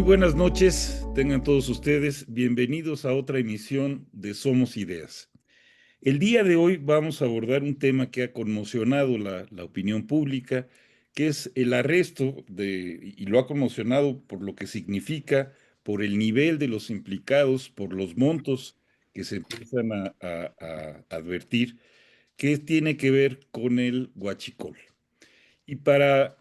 Muy buenas noches, tengan todos ustedes bienvenidos a otra emisión de Somos Ideas. El día de hoy vamos a abordar un tema que ha conmocionado la opinión pública, que es el arresto y lo ha conmocionado por lo que significa, por el nivel de los implicados, por los montos que se empiezan a advertir, que tiene que ver con el huachicol. Y para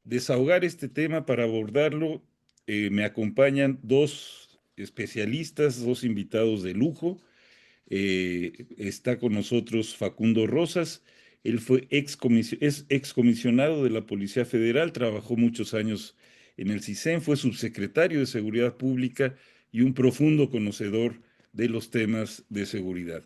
desahogar este tema, para abordarlo, me acompañan dos especialistas, dos invitados de lujo. Está con nosotros Facundo Rosas. Él es excomisionado de la Policía Federal, trabajó muchos años en el CISEN, fue subsecretario de Seguridad Pública y un profundo conocedor de los temas de seguridad.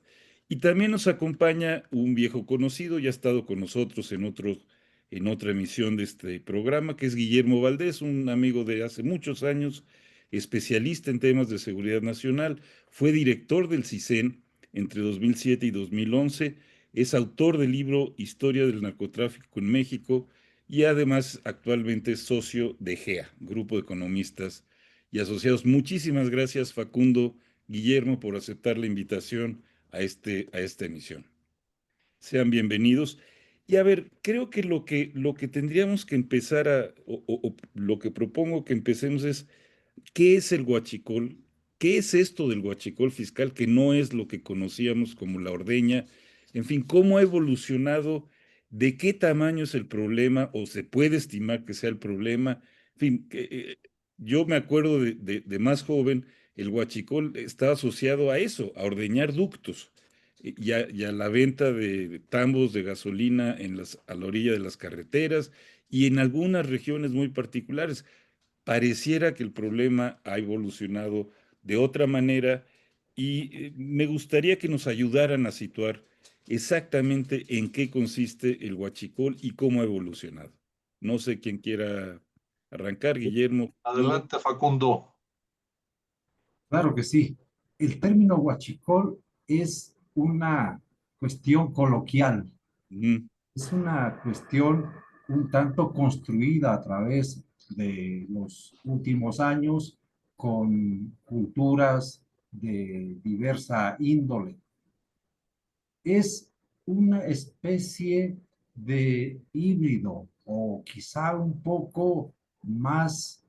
Y también nos acompaña un viejo conocido, ya ha estado con nosotros en otra emisión de este programa, que es Guillermo Valdés, un amigo de hace muchos años, especialista en temas de seguridad nacional, fue director del CISEN entre 2007 y 2011, es autor del libro Historia del Narcotráfico en México y además actualmente es socio de GEA, Grupo de Economistas y Asociados. Muchísimas gracias, Facundo, Guillermo, por aceptar la invitación a esta emisión. Sean bienvenidos. Y a ver, creo que lo que tendríamos que empezar o lo que propongo que empecemos es, ¿qué es el huachicol? ¿Qué es esto del huachicol fiscal que no es lo que conocíamos como la ordeña? En fin, ¿cómo ha evolucionado? ¿De qué tamaño es el problema o se puede estimar que sea el problema? En fin, yo me acuerdo de más joven, el huachicol estaba asociado a eso, a ordeñar ductos y a la venta de tambos de gasolina a la orilla de las carreteras y en algunas regiones muy particulares. Pareciera que el problema ha evolucionado de otra manera y me gustaría que nos ayudaran a situar exactamente en qué consiste el huachicol y cómo ha evolucionado. No sé quién quiera arrancar, Guillermo, Facundo. Adelante, Facundo. Claro que sí. El término huachicol es una cuestión coloquial, Ujú. es una cuestión un tanto construida a través de los últimos años con culturas de diversa índole. Es una especie de híbrido o quizá un poco más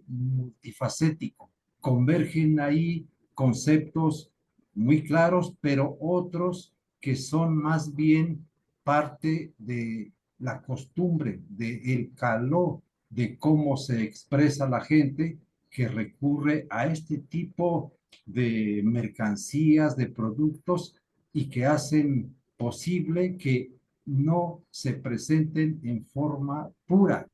multifacético. Convergen ahí conceptos muy claros, pero otros que son más bien parte de la costumbre, del calor, de cómo se expresa la gente que recurre a este tipo de mercancías, de productos y que hacen posible que no se presenten en forma pura.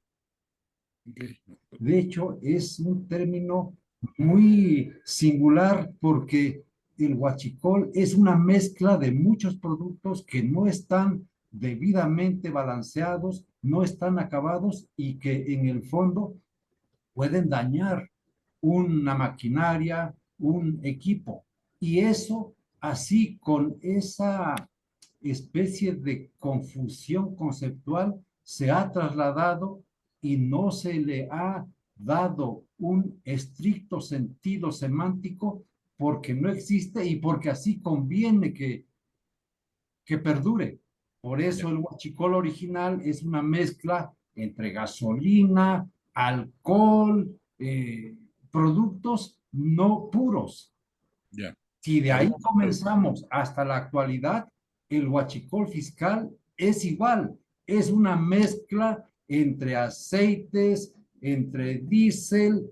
De hecho, es un término muy singular porque el huachicol es una mezcla de muchos productos que no están debidamente balanceados, no están acabados y que en el fondo pueden dañar una maquinaria, un equipo. Y eso, así con esa especie de confusión conceptual, se ha trasladado y no se le ha dado un estricto sentido semántico porque no existe y porque así conviene que perdure. Por Ya, eso el huachicol original es una mezcla entre gasolina, alcohol, productos no puros. ya. Si de A ver, ahí comenzamos hasta la actualidad, el huachicol fiscal es igual, es una mezcla entre aceites, entre diésel,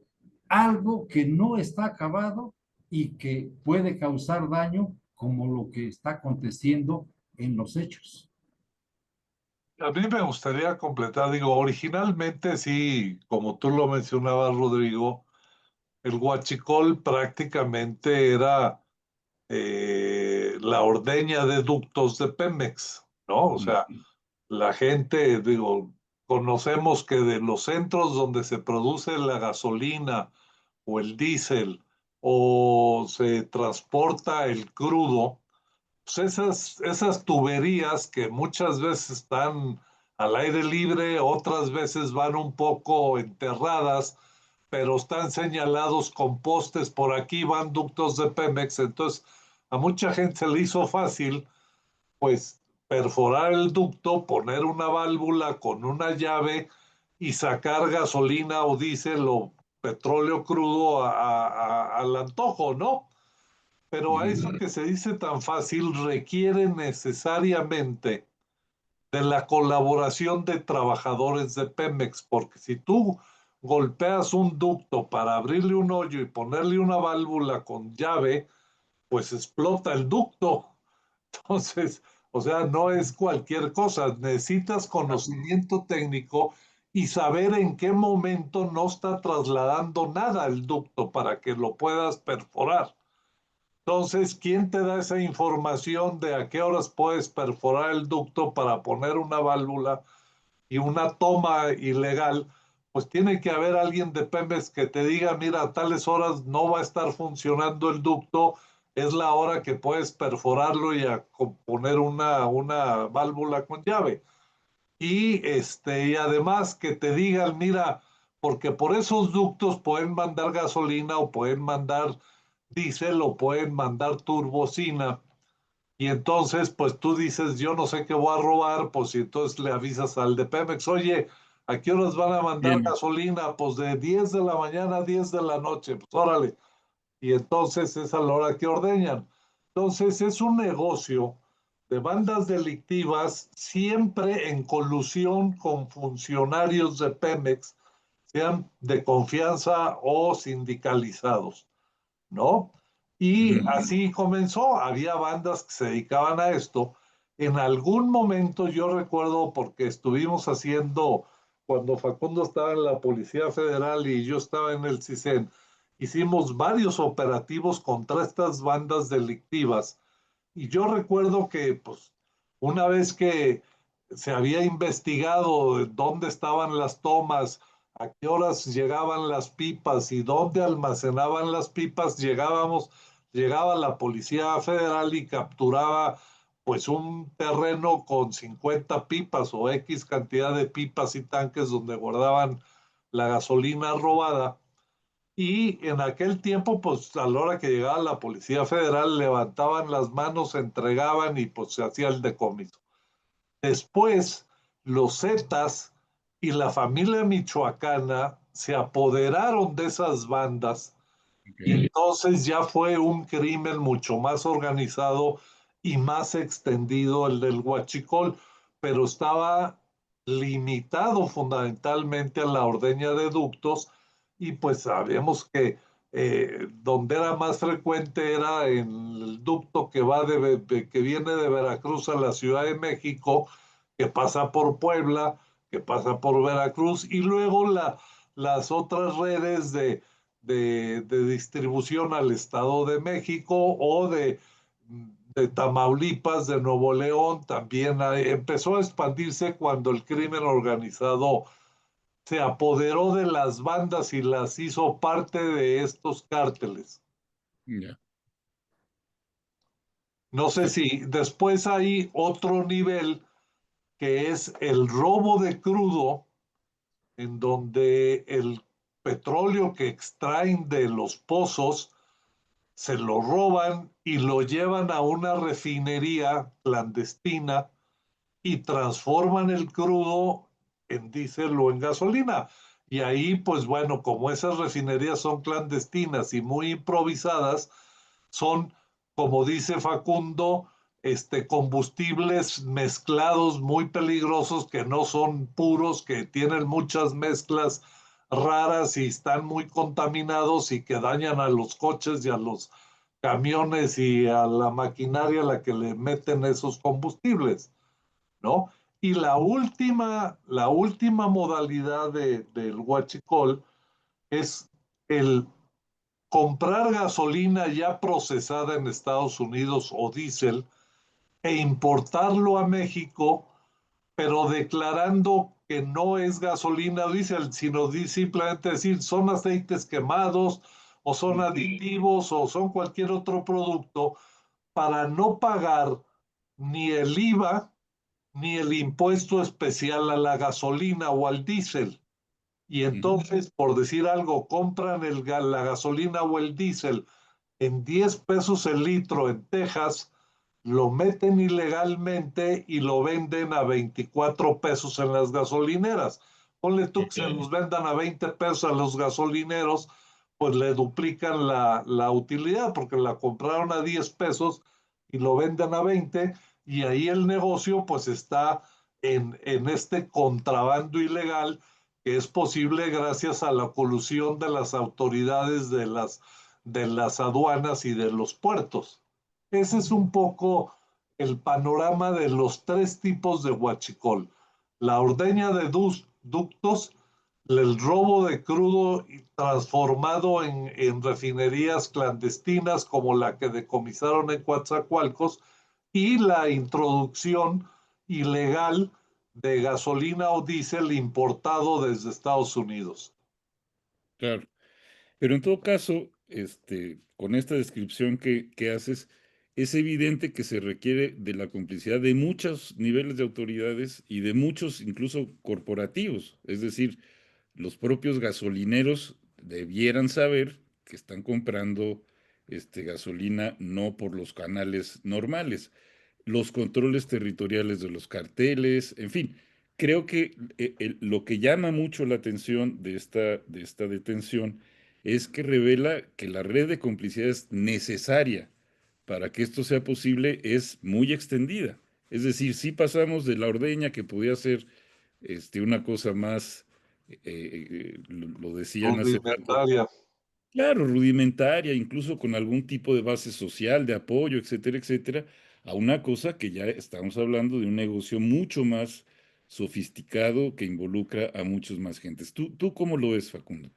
algo que no está acabado y que puede causar daño como lo que está aconteciendo en los hechos. A mí me gustaría completar, digo, originalmente sí, como tú lo mencionabas, Rodrigo, el huachicol prácticamente era la ordeña de ductos de Pemex, ¿no? O sea, la gente, digo, conocemos que de los centros donde se produce la gasolina o el diésel o se transporta el crudo, pues esas tuberías que muchas veces están al aire libre, otras veces van un poco enterradas, pero están señalados con postes, por aquí van ductos de Pemex, entonces a mucha gente se le hizo fácil, pues, perforar el ducto, poner una válvula con una llave y sacar gasolina o diésel o petróleo crudo al antojo, ¿no? Pero a eso que se dice tan fácil requiere necesariamente de la colaboración de trabajadores de Pemex, porque si tú golpeas un ducto para abrirle un hoyo y ponerle una válvula con llave, pues explota el ducto. Entonces, o sea, no es cualquier cosa, necesitas conocimiento técnico y saber en qué momento no está trasladando nada el ducto para que lo puedas perforar. Entonces, ¿quién te da esa información de a qué horas puedes perforar el ducto para poner una válvula y una toma ilegal? Pues tiene que haber alguien de Pemex que te diga, mira, a tales horas no va a estar funcionando el ducto, es la hora que puedes perforarlo y a poner una válvula con llave. Y además que te digan, mira, porque por esos ductos pueden mandar gasolina o pueden mandar diésel o pueden mandar turbocina. Y entonces, pues tú dices, yo no sé qué voy a robar, pues y entonces le avisas al de Pemex, oye, ¿a qué horas van a mandar Bien. gasolina? Pues de 10 de la mañana a 10 de la noche, pues órale. Y entonces es a la hora que ordeñan. Entonces es un negocio de bandas delictivas siempre en colusión con funcionarios de Pemex, sean de confianza o sindicalizados, ¿no? Y así comenzó, había bandas que se dedicaban a esto. En algún momento yo recuerdo, porque estuvimos haciendo, cuando Facundo estaba en la Policía Federal y yo estaba en el CISEN, hicimos varios operativos contra estas bandas delictivas. Y yo recuerdo que, pues, una vez que se había investigado dónde estaban las tomas, a qué horas llegaban las pipas y dónde almacenaban las pipas, llegaba la Policía Federal y capturaba pues un terreno con 50 pipas o X cantidad de pipas y tanques donde guardaban la gasolina robada. Y en aquel tiempo, pues a la hora que llegaba la Policía Federal, levantaban las manos, entregaban y pues se hacía el decomiso. Después, los Zetas y la familia michoacana se apoderaron de esas bandas y entonces ya fue un crimen mucho más organizado y más extendido el del huachicol, pero estaba limitado fundamentalmente a la ordeña de ductos y pues sabemos que donde era más frecuente era en el ducto que que viene de Veracruz a la Ciudad de México, que pasa por Puebla, que pasa por Veracruz y luego las otras redes de distribución al Estado de México o de Tamaulipas, de Nuevo León, también empezó a expandirse cuando el crimen organizado se apoderó de las bandas y las hizo parte de estos cárteles. Ya. No sé si después hay otro nivel que es el robo de crudo, en donde el petróleo que extraen de los pozos se lo roban y lo llevan a una refinería clandestina y transforman el crudo en diésel o en gasolina. Y ahí, pues bueno, como esas refinerías son clandestinas y muy improvisadas, son, como dice Facundo, combustibles mezclados muy peligrosos que no son puros, que tienen muchas mezclas raras y están muy contaminados y que dañan a los coches y a los camiones y a la maquinaria a la que le meten esos combustibles, ¿no? Y la última modalidad del huachicol es el comprar gasolina ya procesada en Estados Unidos o diésel e importarlo a México, pero declarando que no es gasolina o diésel, sino simplemente decir son aceites quemados o son aditivos o son cualquier otro producto para no pagar ni el IVA ni el impuesto especial a la gasolina o al diésel. y entonces, por decir algo, compran la gasolina o el diésel en 10 pesos el litro en Texas, lo meten ilegalmente y lo venden a 24 pesos en las gasolineras. Ponle tú que se los vendan a 20 pesos a los gasolineros, pues le duplican la utilidad, porque la compraron a 10 pesos y lo venden a 20, y ahí el negocio pues está en este contrabando ilegal, que es posible gracias a la colusión de las autoridades de las aduanas y de los puertos. Ese es un poco el panorama de los tres tipos de huachicol: la ordeña de ductos, el robo de crudo transformado en refinerías clandestinas como la que decomisaron en Coatzacoalcos, y la introducción ilegal de gasolina o diésel importado desde Estados Unidos. Claro. Pero en todo caso, con esta descripción que haces, es evidente que se requiere de la complicidad de muchos niveles de autoridades y de muchos, incluso corporativos. Es decir, los propios gasolineros debieran saber que están comprando gasolina no por los canales normales, los controles territoriales de los carteles, en fin. Creo que lo que llama mucho la atención de esta detención es que revela que la red de complicidades necesaria para que esto sea posible es muy extendida. Es decir, si pasamos de la ordeña, que podía ser una cosa más, lo decían hace rato, Rudimentaria. claro, rudimentaria, incluso con algún tipo de base social, de apoyo, etcétera, etcétera, a una cosa que ya estamos hablando de un negocio mucho más sofisticado que involucra a muchos más gentes. ¿Tú cómo lo ves, Facundo?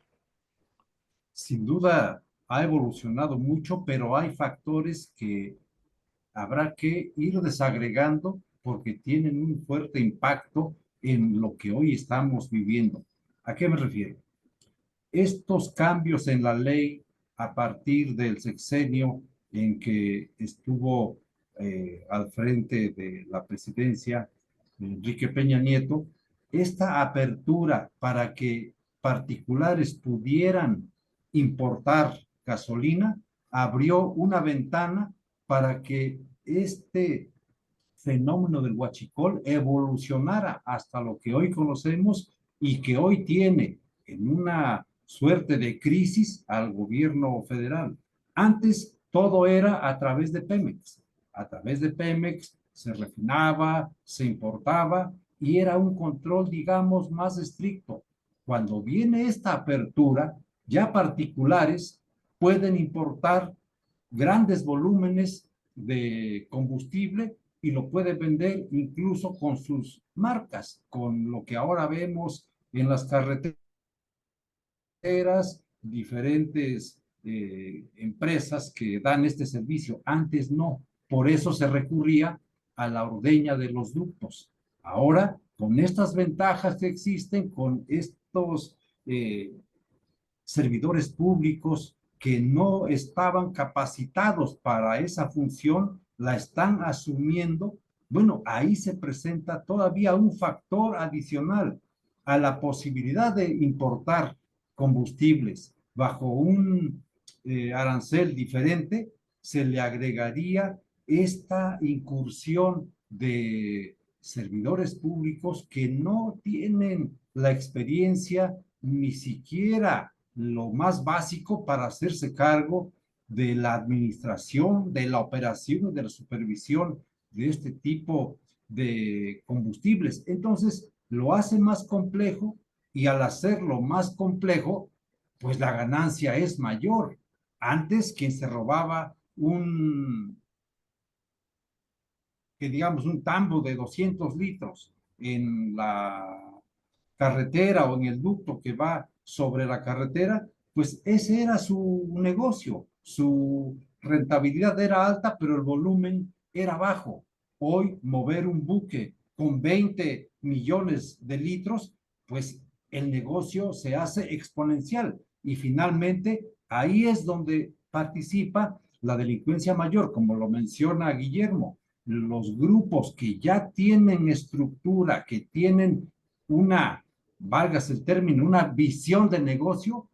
Sin duda ha evolucionado mucho, pero hay factores que habrá que ir desagregando porque tienen un fuerte impacto en lo que hoy estamos viviendo. ¿A qué me refiero? Estos cambios en la ley a partir del sexenio en que estuvo al frente de la presidencia Enrique Peña Nieto, esta apertura para que particulares pudieran importar gasolina abrió una ventana para que este fenómeno del huachicol evolucionara hasta lo que hoy conocemos y que hoy tiene en una suerte de crisis al gobierno federal. Antes todo era a través de Pemex. A través de Pemex se refinaba, se importaba y era un control, digamos, más estricto. Cuando viene esta apertura, ya particulares pueden importar grandes volúmenes de combustible y lo puede vender incluso con sus marcas, con lo que ahora vemos en las carreteras, diferentes empresas que dan este servicio. Antes no, por eso se recurría a la ordeña de los ductos. Ahora, con estas ventajas que existen, con estos servidores públicos que no estaban capacitados para esa función, la están asumiendo. Bueno, ahí se presenta todavía un factor adicional a la posibilidad de importar combustibles bajo un arancel diferente. Se le agregaría esta incursión de servidores públicos que no tienen la experiencia ni siquiera lo más básico para hacerse cargo de la administración, de la operación y de la supervisión de este tipo de combustibles. Entonces, lo hace más complejo y al hacerlo más complejo, pues la ganancia es mayor. Antes, quien se robaba que digamos, un tambo de 200 litros en la carretera o en el ducto que va sobre la carretera, pues ese era su negocio, su rentabilidad era alta, pero el volumen era bajo. Hoy mover un buque con 20 millones de litros, pues el negocio se hace exponencial y finalmente ahí es donde participa la delincuencia mayor, como lo menciona Guillermo. Los grupos que ya tienen estructura, que tienen una válgase el término, una visión de negocio,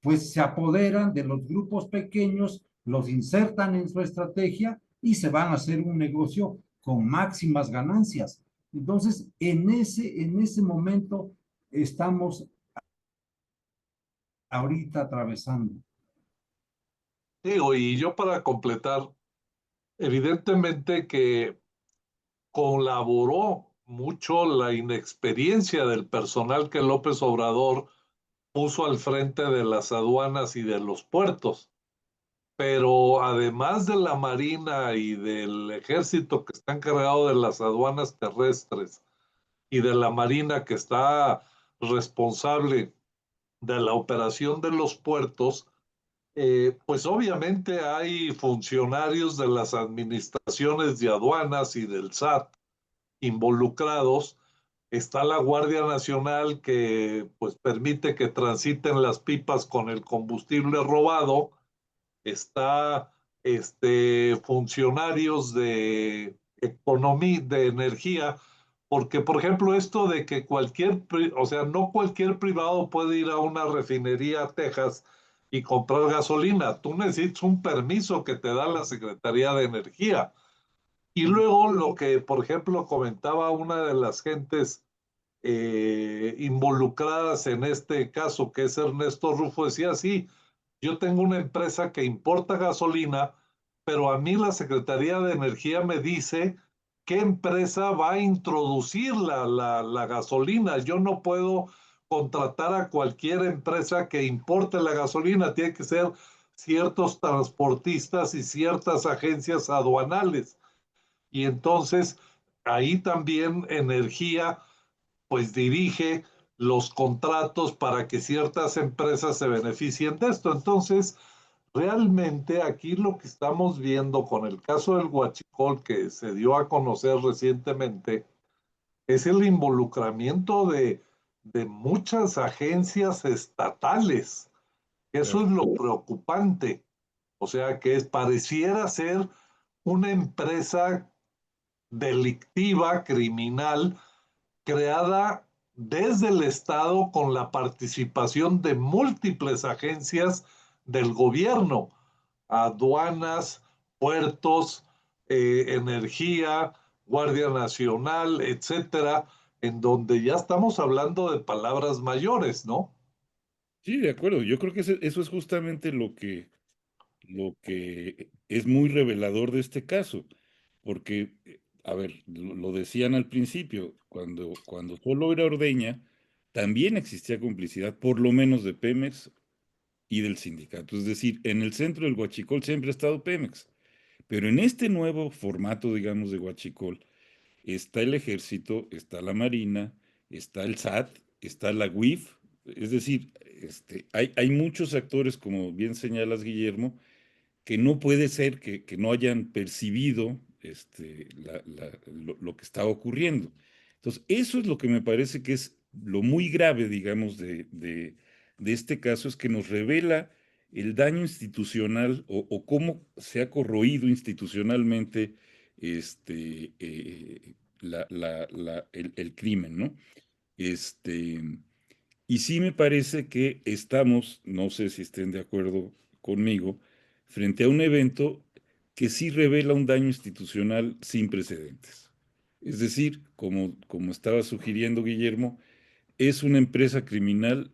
pues se apoderan de los grupos pequeños, los insertan en su estrategia y se van a hacer un negocio con máximas ganancias. Entonces, en ese momento estamos ahorita atravesando. Digo, y yo para completar, evidentemente que colaboró mucho la inexperiencia del personal que López Obrador puso al frente de las aduanas y de los puertos. Pero además de la Marina y del Ejército que está encargado de las aduanas terrestres y de la Marina que está responsable de la operación de los puertos, pues obviamente hay funcionarios de las administraciones de aduanas y del SAT involucrados. Está la Guardia Nacional que pues permite que transiten las pipas con el combustible robado. Está funcionarios de economía, de energía, porque por ejemplo esto de que o sea, no cualquier privado puede ir a una refinería a Texas y comprar gasolina. Tú necesitas un permiso que te da la Secretaría de Energía. Y luego lo que, por ejemplo, comentaba una de las gentes involucradas en este caso, que es Ernesto Rufo, decía, sí, yo tengo una empresa que importa gasolina, pero a mí la Secretaría de Energía me dice qué empresa va a introducir la gasolina. Yo no puedo contratar a cualquier empresa que importe la gasolina, tiene que ser ciertos transportistas y ciertas agencias aduanales. Y entonces ahí también Energía pues dirige los contratos para que ciertas empresas se beneficien de esto. Entonces, realmente aquí lo que estamos viendo con el caso del Huachicol que se dio a conocer recientemente es el involucramiento de muchas agencias estatales. Eso es lo preocupante. O sea, que pareciera ser una empresa delictiva, criminal, creada desde el Estado con la participación de múltiples agencias del gobierno, aduanas, puertos, energía, Guardia Nacional, etcétera, en donde ya estamos hablando de palabras mayores, ¿no? Sí, de acuerdo. Yo creo que eso es justamente lo que es muy revelador de este caso, porque, a ver, lo decían al principio, cuando solo era Ordeña, también existía complicidad, por lo menos de Pemex y del sindicato. Es decir, en el centro del Huachicol siempre ha estado Pemex, pero en este nuevo formato, digamos, de Huachicol, está el Ejército, está la Marina, está el SAT, está la UIF, es decir, hay muchos actores, como bien señalas, Guillermo, que no puede ser que no hayan percibido lo que estaba ocurriendo. Entonces, eso es lo que me parece que es lo muy grave, digamos, de este caso, es que nos revela el daño institucional o cómo se ha corroído institucionalmente el crimen, ¿no? Este, y sí me parece que estamos, no sé si estén de acuerdo conmigo, frente a un evento que sí revela un daño institucional sin precedentes. Es decir, como estaba sugiriendo Guillermo, es una empresa criminal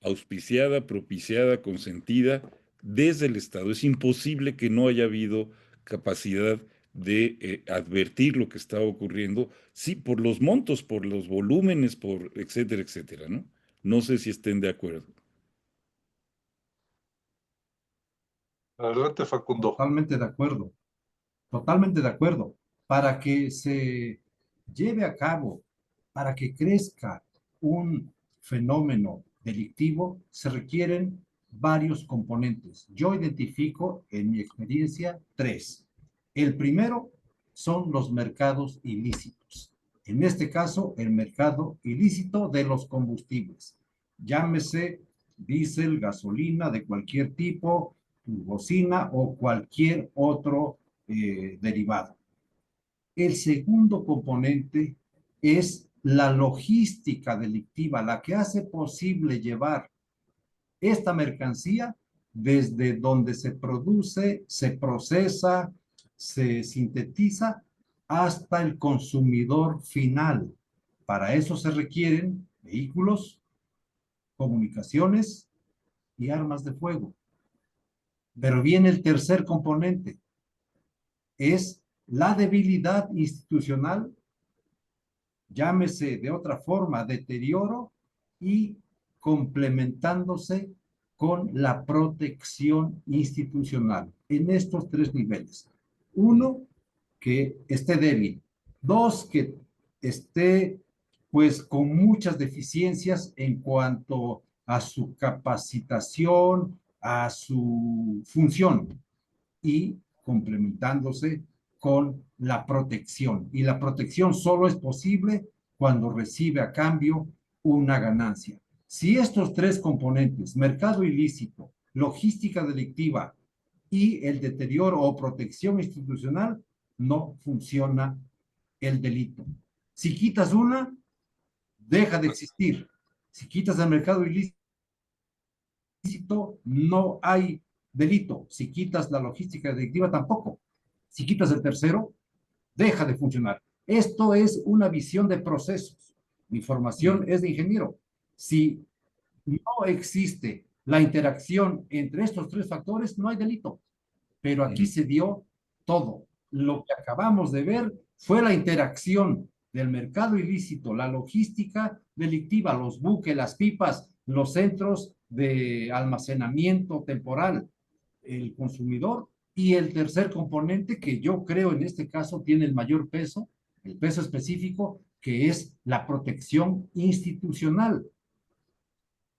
auspiciada, propiciada, consentida desde el Estado. Es imposible que no haya habido capacidad de advertir lo que estaba ocurriendo, sí, por los montos, por los volúmenes, por etcétera, etcétera, ¿no? No sé si estén de acuerdo. Adelante, Facundo. Totalmente de acuerdo. Totalmente de acuerdo. Para que se lleve a cabo, para que crezca un fenómeno delictivo, se requieren varios componentes. Yo identifico, en mi experiencia, tres. El primero son los mercados ilícitos. En este caso, el mercado ilícito de los combustibles. Llámese diésel, gasolina de cualquier tipo, bocina o cualquier otro derivado. El segundo componente es la logística delictiva, la que hace posible llevar esta mercancía desde donde se produce, se procesa, se sintetiza hasta el consumidor final. Para eso se requieren vehículos, comunicaciones y armas de fuego. Pero viene el tercer componente, es la debilidad institucional, llámese de otra forma, deterioro, y complementándose con la protección institucional en estos tres niveles. Uno, que esté débil. Dos, que esté pues con muchas deficiencias en cuanto a su capacitación, a su función, y complementándose con la protección. Y la protección solo es posible cuando recibe a cambio una ganancia. Si estos tres componentes, mercado ilícito, logística delictiva y el deterioro o protección institucional, no funciona el delito. Si quitas una, deja de existir. Si quitas el mercado ilícito, no hay delito. Si quitas la logística delictiva, tampoco. Si quitas el tercero, deja de funcionar. Esto es una visión de procesos. Mi formación es de ingeniero. Si no existe la interacción entre estos tres factores, no hay delito. Pero aquí se dio todo. Lo que acabamos de ver fue la interacción del mercado ilícito, la logística delictiva, los buques, las pipas, los centros de almacenamiento temporal, el consumidor, y el tercer componente que yo creo en este caso tiene el mayor peso, el peso específico, que es la protección institucional,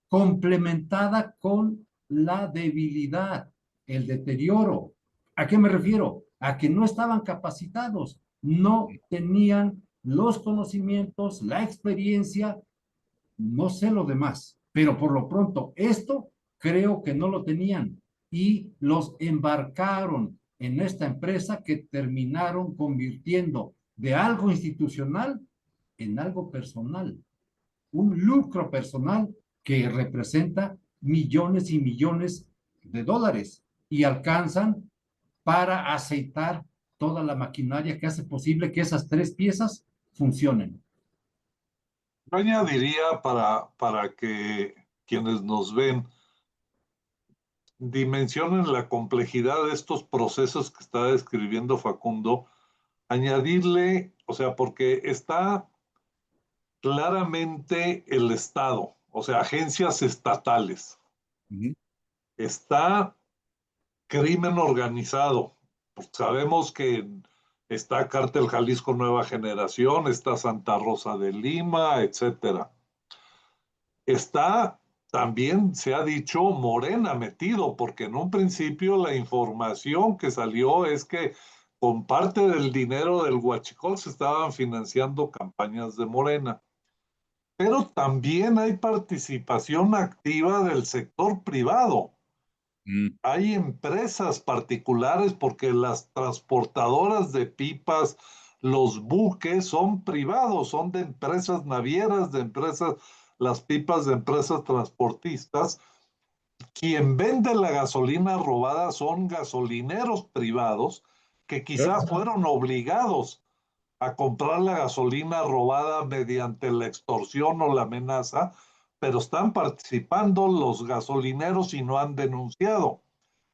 complementada con la debilidad, el deterioro. ¿A qué me refiero? A que no estaban capacitados, no tenían los conocimientos, la experiencia, no sé lo demás, pero por lo pronto esto creo que no lo tenían y los embarcaron en esta empresa que terminaron convirtiendo de algo institucional en algo personal, un lucro personal que representa millones y millones de dólares y alcanzan para aceitar toda la maquinaria que hace posible que esas tres piezas funcionen. Yo añadiría para que quienes nos ven dimensionen la complejidad de estos procesos que está describiendo Facundo, añadirle, o sea, porque está claramente el Estado, o sea, agencias estatales. Está crimen organizado. Sabemos que está Cártel Jalisco Nueva Generación, está Santa Rosa de Lima, etcétera. Está también, se ha dicho, Morena metido, porque en un principio la información que salió es que con parte del dinero del huachicol se estaban financiando campañas de Morena. Pero también hay participación activa del sector privado. Hay empresas particulares porque las transportadoras de pipas, los buques son privados, son de empresas navieras, de empresas, las pipas de empresas transportistas. Quien vende la gasolina robada son gasolineros privados que quizás fueron obligados a comprar la gasolina robada mediante la extorsión o la amenaza, pero están participando los gasolineros y no han denunciado.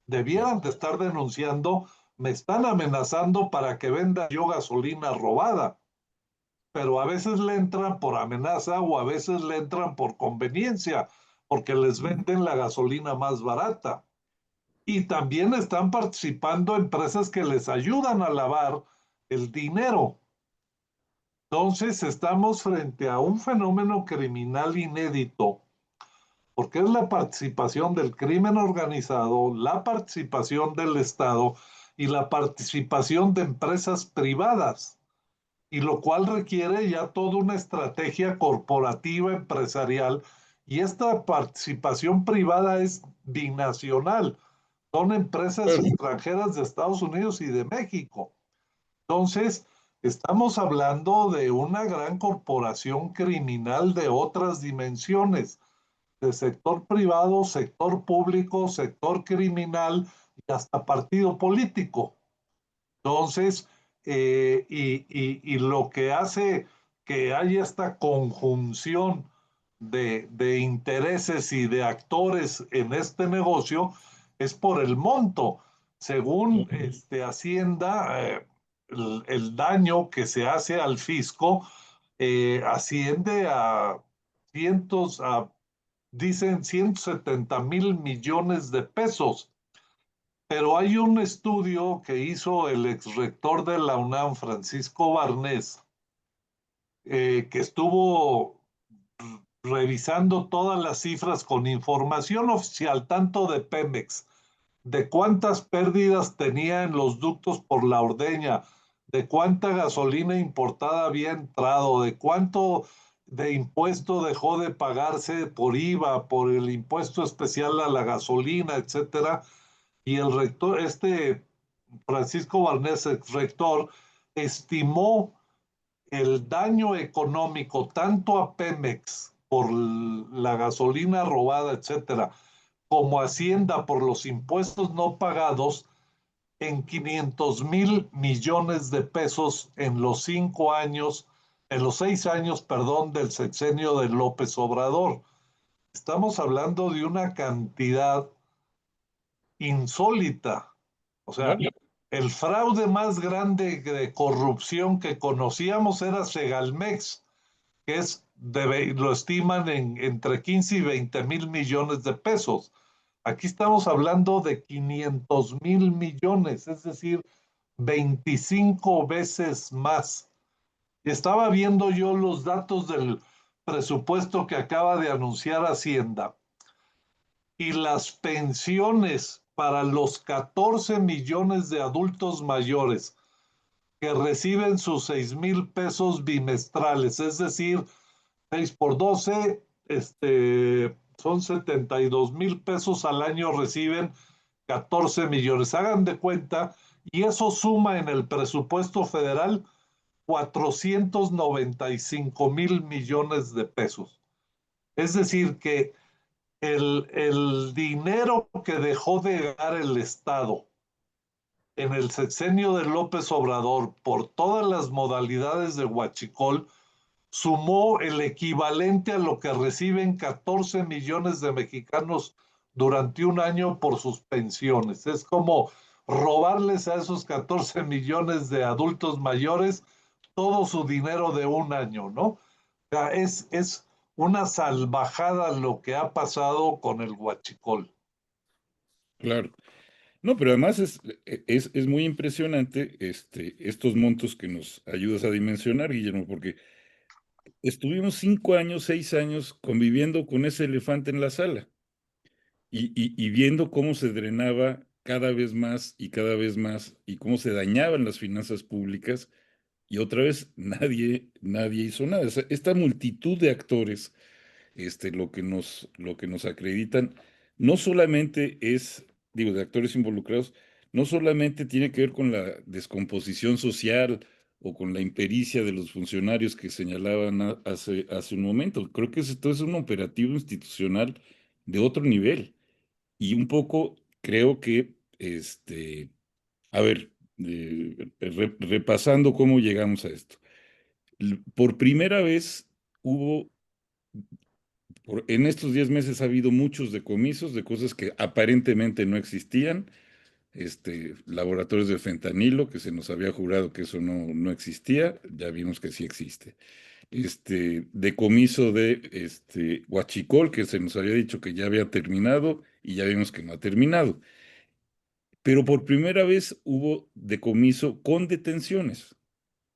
Debieran de estar denunciando, me están amenazando para que venda yo gasolina robada, pero a veces le entran por amenaza o a veces le entran por conveniencia, porque les venden la gasolina más barata. Y también están participando empresas que les ayudan a lavar el dinero. Entonces estamos frente a un fenómeno criminal inédito, porque es la participación del crimen organizado, la participación del Estado y la participación de empresas privadas, y lo cual requiere ya toda una estrategia corporativa, empresarial, y esta participación privada es binacional, son empresas extranjeras de Estados Unidos y de México. Entonces, Estamos hablando de una gran corporación criminal de otras dimensiones, de sector privado, sector público, sector criminal y hasta partido político. Entonces, y lo que hace que haya esta conjunción de intereses y de actores en este negocio es por el monto. Según Hacienda, el daño que se hace al fisco asciende a cientos, dicen 170,000 millones de pesos. Pero hay un estudio que hizo el ex rector de la UNAM, Francisco Barnés, que estuvo revisando todas las cifras con información oficial, tanto de Pemex, de cuántas pérdidas tenía en los ductos por la ordeña, de cuánta gasolina importada había entrado, de cuánto de impuesto dejó de pagarse por IVA, por el impuesto especial a la gasolina, etcétera. Y el rector, Francisco Barnés, ex rector, estimó el daño económico tanto a Pemex por la gasolina robada, etcétera, como a Hacienda por los impuestos no pagados en 500,000 millones de pesos en los 5 años, en los 6 años, perdón, del sexenio de López Obrador. Estamos hablando de una cantidad insólita. O sea, Claro. el fraude más grande de corrupción que conocíamos era Segalmex, que lo estiman entre 15 y 20 mil millones de pesos. Aquí estamos hablando de 500,000 millones, es decir, 25 veces más. Y estaba viendo yo los datos del presupuesto que acaba de anunciar Hacienda y las pensiones para los 14 millones de adultos mayores que reciben sus 6,000 pesos bimestrales, es decir, 6 por 12, son 72,000 pesos al año, reciben 14 millones. Hagan de cuenta, y eso suma en el presupuesto federal 495,000 millones de pesos. Es decir, que el dinero que dejó de dar el Estado en el sexenio de López Obrador por todas las modalidades de huachicol sumó el equivalente a lo que reciben 14 millones de mexicanos durante un año por sus pensiones. Es como robarles a esos 14 millones de adultos mayores todo su dinero de un año, ¿no? O sea, es una salvajada lo que ha pasado con el huachicol. Claro. No, pero además es muy impresionante estos montos que nos ayudas a dimensionar, Guillermo, porque estuvimos 5 años, 6 años conviviendo con ese elefante en la sala y viendo cómo se drenaba cada vez más y cada vez más y cómo se dañaban las finanzas públicas y otra vez nadie hizo nada. O sea, esta multitud de actores lo que nos acreditan, no solamente es, digo, de actores involucrados, no solamente tiene que ver con la descomposición social o con la impericia de los funcionarios que señalaban hace un momento. Creo que esto es un operativo institucional de otro nivel. Y un poco creo que, a ver, repasando cómo llegamos a esto. Por primera vez hubo en estos 10 meses ha habido muchos decomisos de cosas que aparentemente no existían, laboratorios de fentanilo, que se nos había jurado que eso no existía, ya vimos que sí existe. Decomiso de huachicol, que se nos había dicho que ya había terminado y ya vimos que no ha terminado. Pero por primera vez hubo decomiso con detenciones.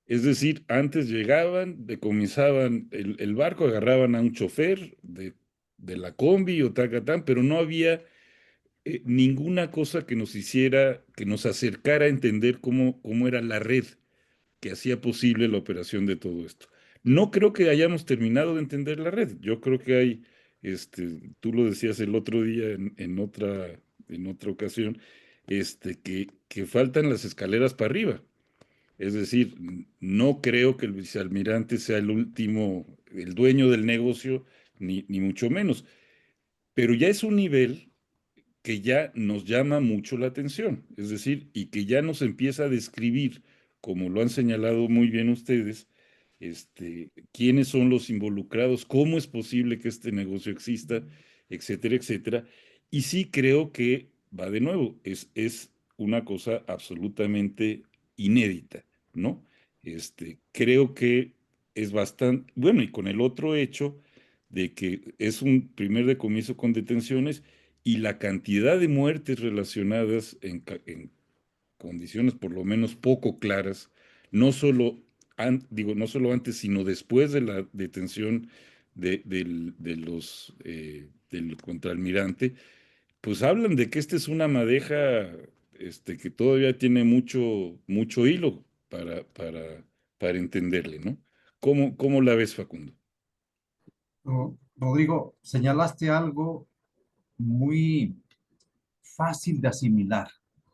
Es decir, antes llegaban, decomisaban el barco, agarraban a un chofer de la combi o tacatán, pero no había ninguna cosa que nos hiciera, que nos acercara a entender cómo era la red que hacía posible la operación de todo esto. No creo que hayamos terminado de entender la red. Yo creo que hay, tú lo decías el otro día en otra ocasión, que faltan las escaleras para arriba. Es decir, no creo que el vicealmirante sea el último, el dueño del negocio, ni mucho menos. Pero ya es un nivel que ya nos llama mucho la atención, es decir, y que ya nos empieza a describir, como lo han señalado muy bien ustedes, quiénes son los involucrados, cómo es posible que este negocio exista, etcétera, etcétera. Y sí creo que va de nuevo, es una cosa absolutamente inédita, ¿no? Creo que es bastante, bueno, y con el otro hecho de que es un primer decomiso con detenciones y la cantidad de muertes relacionadas en condiciones por lo menos poco claras, no solo, no solo antes, sino después de la detención del contraalmirante, pues hablan de que esta es una madeja que todavía tiene mucho hilo para entenderle, ¿no? ¿Cómo la ves, Facundo? Rodrigo, señalaste algo muy fácil de asimilar,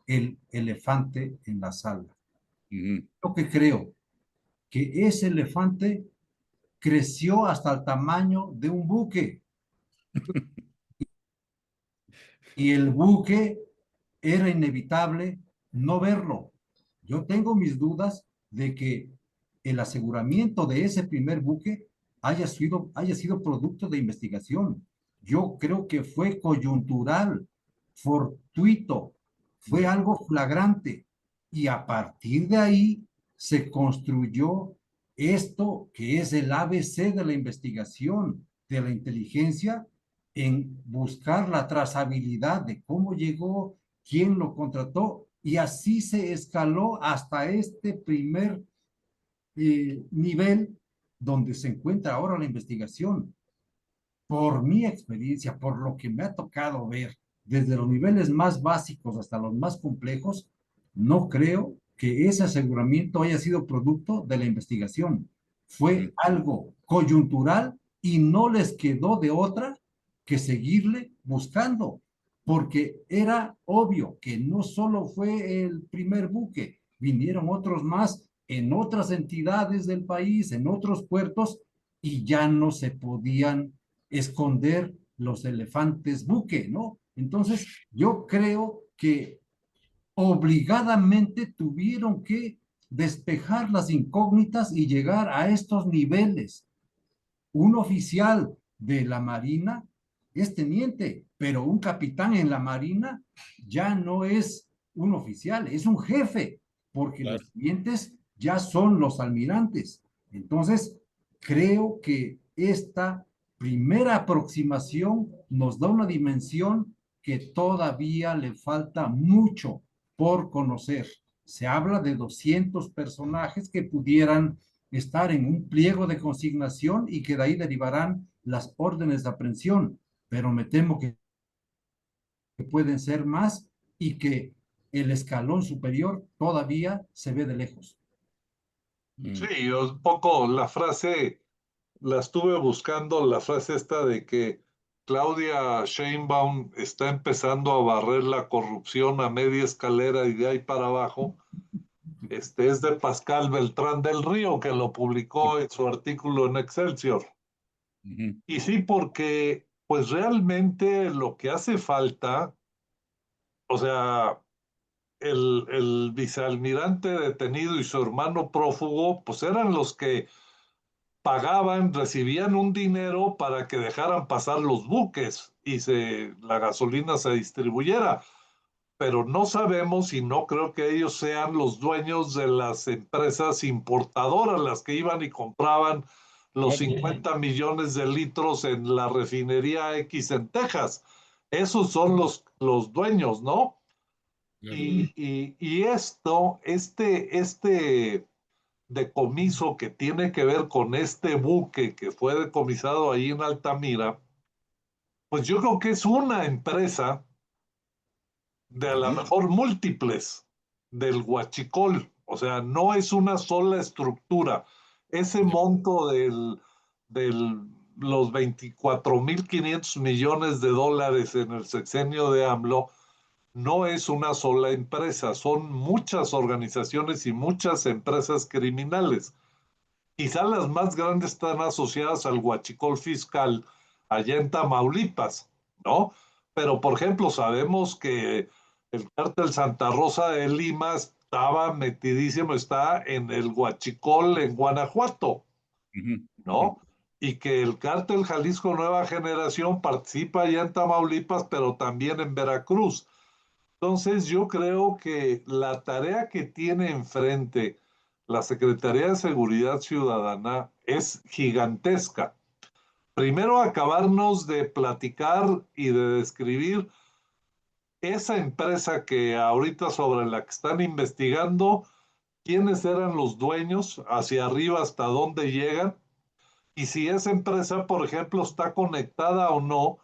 el elefante en la sala. Ujú. Lo que creo que ese elefante creció hasta el tamaño de un buque y el buque era inevitable no verlo. Yo tengo mis dudas de que el aseguramiento de ese primer buque haya sido producto de investigación. Yo creo que fue coyuntural, fortuito, fue algo flagrante. Y a partir de ahí se construyó esto que es el ABC de la investigación, de la inteligencia, en buscar la trazabilidad de cómo llegó, quién lo contrató, y así se escaló hasta este primer nivel donde se encuentra ahora la investigación. Por mi experiencia, por lo que me ha tocado ver, desde los niveles más básicos hasta los más complejos, no creo que ese aseguramiento haya sido producto de la investigación. Fue algo coyuntural y no les quedó de otra que seguirle buscando, porque era obvio que no solo fue el primer buque, vinieron otros más en otras entidades del país, en otros puertos, y ya no se podían esconder los elefantes buque, ¿no? Entonces, yo creo que obligadamente tuvieron que despejar las incógnitas y llegar a estos niveles. Un oficial de la Marina es teniente, pero un capitán en la Marina ya no es un oficial, es un jefe, porque Claro. los tenientes ya son los almirantes. Entonces, creo que esta primera aproximación nos da una dimensión que todavía le falta mucho por conocer. Se habla de 200 personajes que pudieran estar en un pliego de consignación y que de ahí derivarán las órdenes de aprehensión, pero me temo que pueden ser más y que el escalón superior todavía se ve de lejos. Sí, un poco la frase, la estuve buscando, la frase esta de que Claudia Sheinbaum está empezando a barrer la corrupción a media escalera y de ahí para abajo. Es de Pascal Beltrán del Río, que lo publicó en su artículo en Excelsior. Ujú. Y sí, porque pues realmente lo que hace falta, o sea, el vicealmirante detenido y su hermano prófugo, pues eran los que pagaban, recibían un dinero para que dejaran pasar los buques y la gasolina se distribuyera. Pero no sabemos y no creo que ellos sean los dueños de las empresas importadoras, las que iban y compraban los Claro. 50 millones de litros en la refinería X en Texas. Esos son los dueños, ¿no? Claro. Y esto, este decomiso que tiene que ver con este buque que fue decomisado ahí en Altamira, pues yo creo que es una empresa de a lo mejor múltiples del huachicol, o sea, no es una sola estructura. Ese monto los 24.500 millones de dólares en el sexenio de AMLO, no es una sola empresa, son muchas organizaciones y muchas empresas criminales. Quizá las más grandes están asociadas al huachicol fiscal allá en Tamaulipas, ¿no? Pero, por ejemplo, sabemos que el cártel Santa Rosa de Lima estaba metidísimo, está en el huachicol en Guanajuato, Ujú, ujú. ¿no? Y que el cártel Jalisco Nueva Generación participa allá en Tamaulipas, pero también en Veracruz. Entonces, yo creo que la tarea que tiene enfrente la Secretaría de Seguridad Ciudadana es gigantesca. Primero, acabarnos de platicar y de describir esa empresa que ahorita sobre la que están investigando, quiénes eran los dueños, hacia arriba hasta dónde llegan, y si esa empresa, por ejemplo, está conectada o no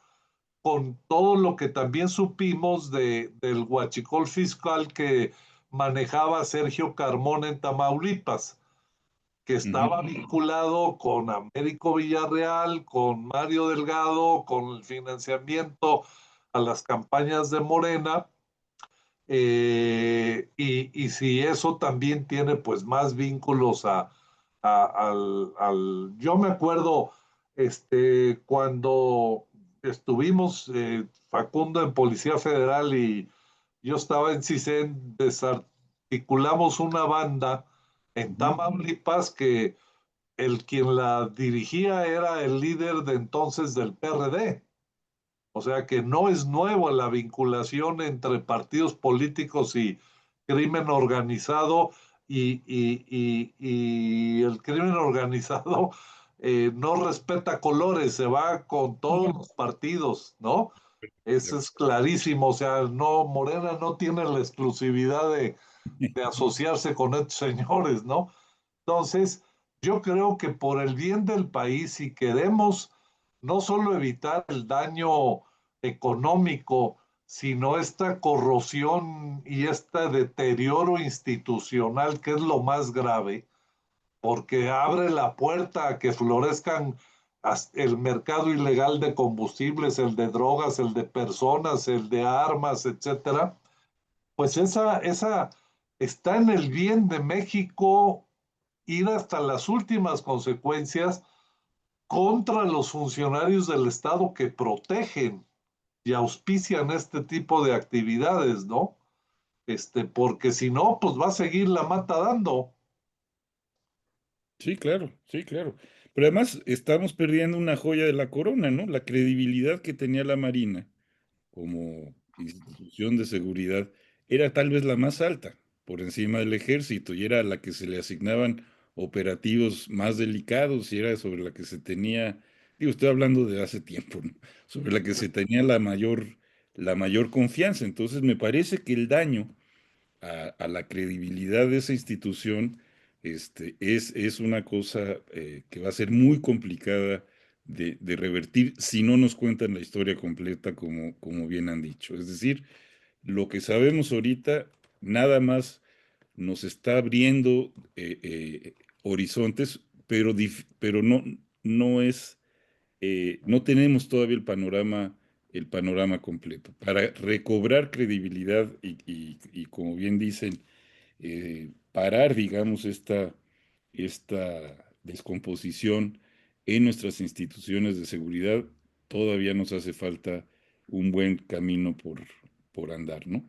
con todo lo que también supimos del huachicol fiscal que manejaba Sergio Carmona en Tamaulipas, que estaba Ujú. vinculado con Américo Villarreal, con Mario Delgado, con el financiamiento a las campañas de Morena, y si eso también tiene pues más vínculos yo me acuerdo cuando estuvimos Facundo en Policía Federal y yo estaba en CISEN, desarticulamos una banda en Ujú. Tamaulipas que quien la dirigía era el líder de entonces del PRD. O sea que no es nuevo la vinculación entre partidos políticos y crimen organizado y el crimen organizado no respeta colores, se va con todos los partidos, ¿no? De Eso es clarísimo, o sea, no, Morena no tiene la exclusividad de asociarse con estos señores, ¿no? Entonces, yo creo que por el bien del país, si queremos no solo evitar el daño económico, sino esta corrosión y este deterioro institucional, que es lo más grave, porque abre la puerta a que florezcan el mercado ilegal de combustibles, el de drogas, el de personas, el de armas, etcétera, pues esa está en el bien de México ir hasta las últimas consecuencias contra los funcionarios del Estado que protegen y auspician este tipo de actividades, ¿no? Porque si no, pues va a seguir la mata dando. Sí, claro, sí, claro. Pero además estamos perdiendo una joya de la corona, ¿no? La credibilidad que tenía la Marina como institución de seguridad era tal vez la más alta, por encima del ejército, y era a la que se le asignaban operativos más delicados, y era sobre la que se tenía, digo, estoy hablando de hace tiempo, ¿no? Sobre la que se tenía la mayor confianza. Entonces me parece que el daño a la credibilidad de esa institución, es una cosa que va a ser muy complicada de revertir si no nos cuentan la historia completa como bien han dicho. Es decir, lo que sabemos ahorita nada más nos está abriendo horizontes, pero no es, no tenemos todavía el panorama completo. Para recobrar credibilidad y como bien dicen, parar, digamos, esta descomposición en nuestras instituciones de seguridad, todavía nos hace falta un buen camino por andar, ¿no?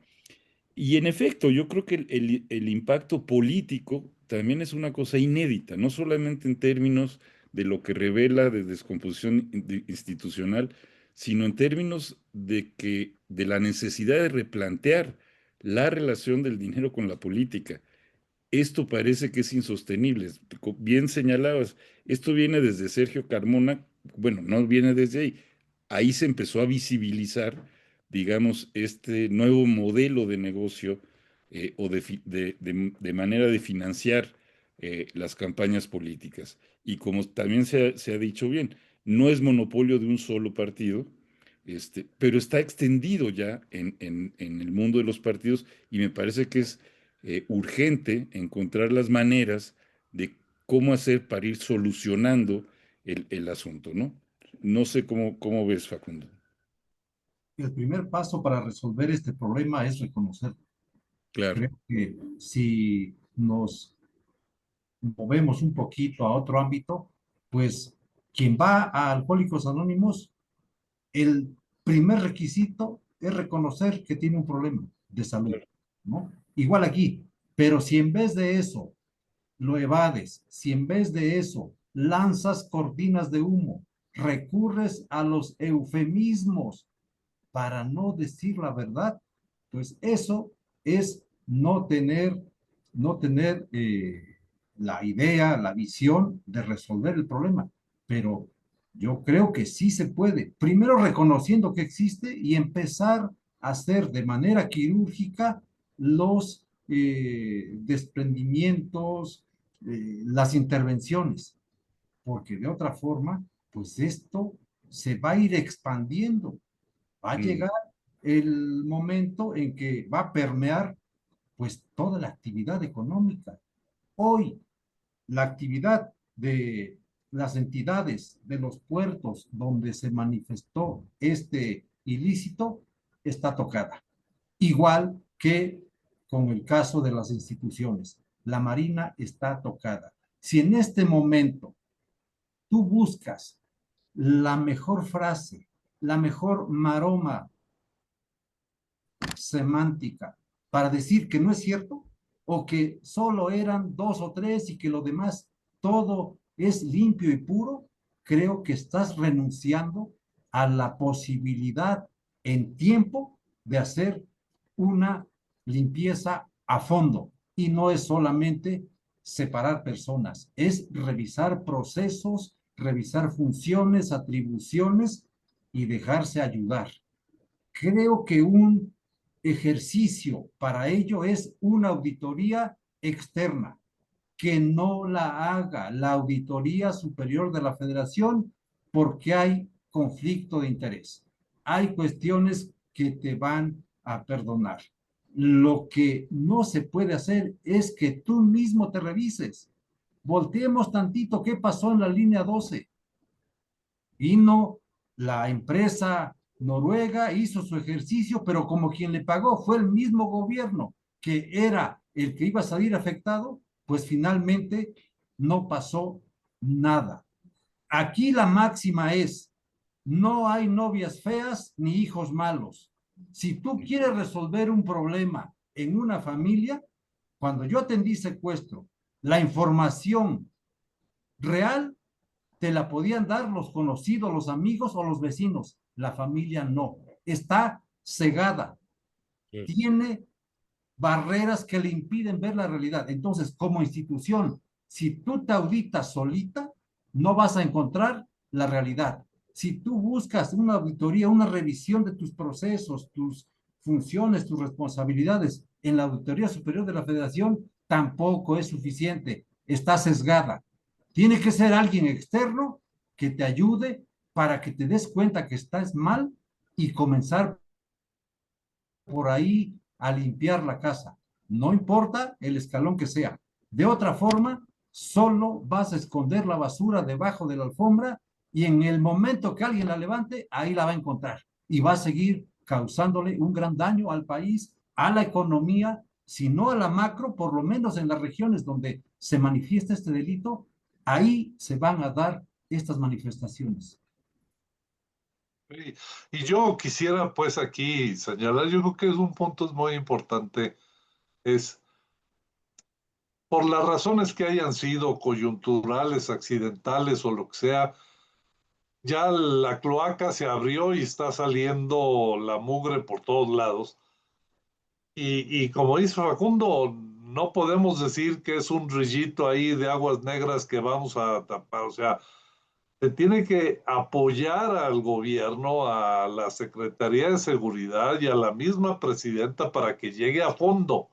Y en efecto, yo creo que el impacto político también es una cosa inédita, no solamente en términos de lo que revela de descomposición institucional, sino en términos de la necesidad de replantear la relación del dinero con la política. Esto parece que es insostenible. Bien señalabas, esto viene desde Sergio Carmona, bueno, no viene desde ahí. Ahí se empezó a visibilizar, digamos, este nuevo modelo de negocio o de manera de financiar las campañas políticas. Y como también se ha dicho bien, no es monopolio de un solo partido, pero está extendido ya en el mundo de los partidos y me parece que es urgente encontrar las maneras de cómo hacer para ir solucionando el asunto, ¿no? No sé cómo ves, Facundo. el primer paso para resolver este problema es reconocerlo. Claro, Creo que si nos movemos un poquito a otro ámbito, pues quien va a Alcohólicos Anónimos, el primer requisito es reconocer que tiene un problema de salud, ¿no? Igual aquí, pero si en vez de eso lo evades, si en vez de eso lanzas cortinas de humo, recurres a los eufemismos para no decir la verdad, pues eso es no tener la idea, la visión de resolver el problema. Pero yo creo que sí se puede. Primero reconociendo que existe y empezar a hacer de manera quirúrgica los desprendimientos, las intervenciones, porque de otra forma, pues esto se va a ir expandiendo. Va a mm, llegar el momento en que va a permear pues toda la actividad económica. Hoy la actividad de las entidades de los puertos donde se manifestó este ilícito está tocada. Igual que con el caso de las instituciones. La Marina está tocada. Si en este momento tú buscas la mejor frase, la mejor maroma semántica para decir que no es cierto o que solo eran dos o tres y que lo demás todo es limpio y puro, creo que estás renunciando a la posibilidad en tiempo de hacer una limpieza a fondo. Y no es solamente separar personas, es revisar procesos, revisar funciones, atribuciones y dejarse ayudar. Creo que un ejercicio para ello es una auditoría externa, que no la haga la Auditoría Superior de la Federación porque hay conflicto de interés. Hay cuestiones que te van a perdonar. Lo que no se puede hacer es que tú mismo te revises. Volteemos tantito qué pasó en la línea 12. Vino la empresa noruega, hizo su ejercicio, pero como quien le pagó fue el mismo gobierno que era el que iba a salir afectado, pues finalmente no pasó nada. Aquí la máxima es, no hay novias feas ni hijos malos. Si tú quieres resolver un problema en una familia, cuando yo atendí secuestro, la información real te la podían dar los conocidos, los amigos o los vecinos. La familia no. Está cegada. claro. Tiene barreras que le impiden ver la realidad. Entonces, como institución, si tú te auditas solita, no vas a encontrar la realidad. Si tú buscas una auditoría, una revisión de tus procesos, tus funciones, tus responsabilidades en la Auditoría Superior de la Federación, tampoco es suficiente. Está sesgada. Tiene que ser alguien externo que te ayude para que te des cuenta que estás mal y comenzar por ahí a limpiar la casa. No importa el escalón que sea. De otra forma, solo vas a esconder la basura debajo de la alfombra y en el momento que alguien la levante, ahí la va a encontrar y va a seguir causándole un gran daño al país, a la economía, si no a la macro, por lo menos en las regiones donde se manifiesta este delito, ahí se van a dar estas manifestaciones. Y yo quisiera pues aquí señalar, yo creo que es un punto muy importante, es por las razones que hayan sido coyunturales, accidentales o lo que sea, ya la cloaca se abrió y está saliendo la mugre por todos lados. Y como dice Facundo, no podemos decir que es un rillito ahí de aguas negras que vamos a tapar, o sea, se tiene que apoyar al gobierno, a la Secretaría de Seguridad y a la misma presidenta para que llegue a fondo,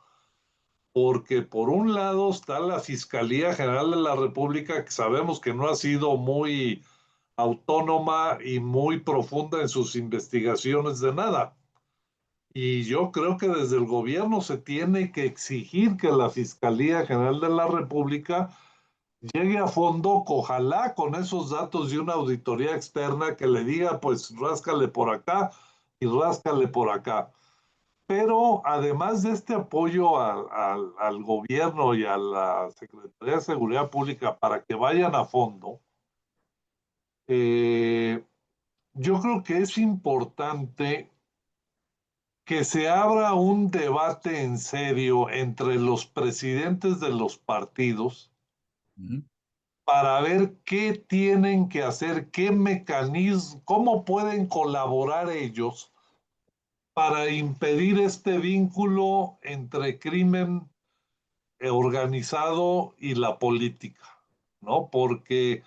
porque por un lado está la Fiscalía General de la República, que sabemos que no ha sido muy autónoma y muy profunda en sus investigaciones de nada. Y yo creo que desde el gobierno se tiene que exigir que la Fiscalía General de la República llegue a fondo, ojalá con esos datos de una auditoría externa que le diga, pues ráscale por acá y ráscale por acá. Pero además de este apoyo al gobierno y a la Secretaría de Seguridad Pública para que vayan a fondo, yo creo que es importante que se abra un debate en serio entre los presidentes de los partidos para ver qué tienen que hacer, qué mecanismo, cómo pueden colaborar ellos para impedir este vínculo entre crimen organizado y la política, ¿no? Porque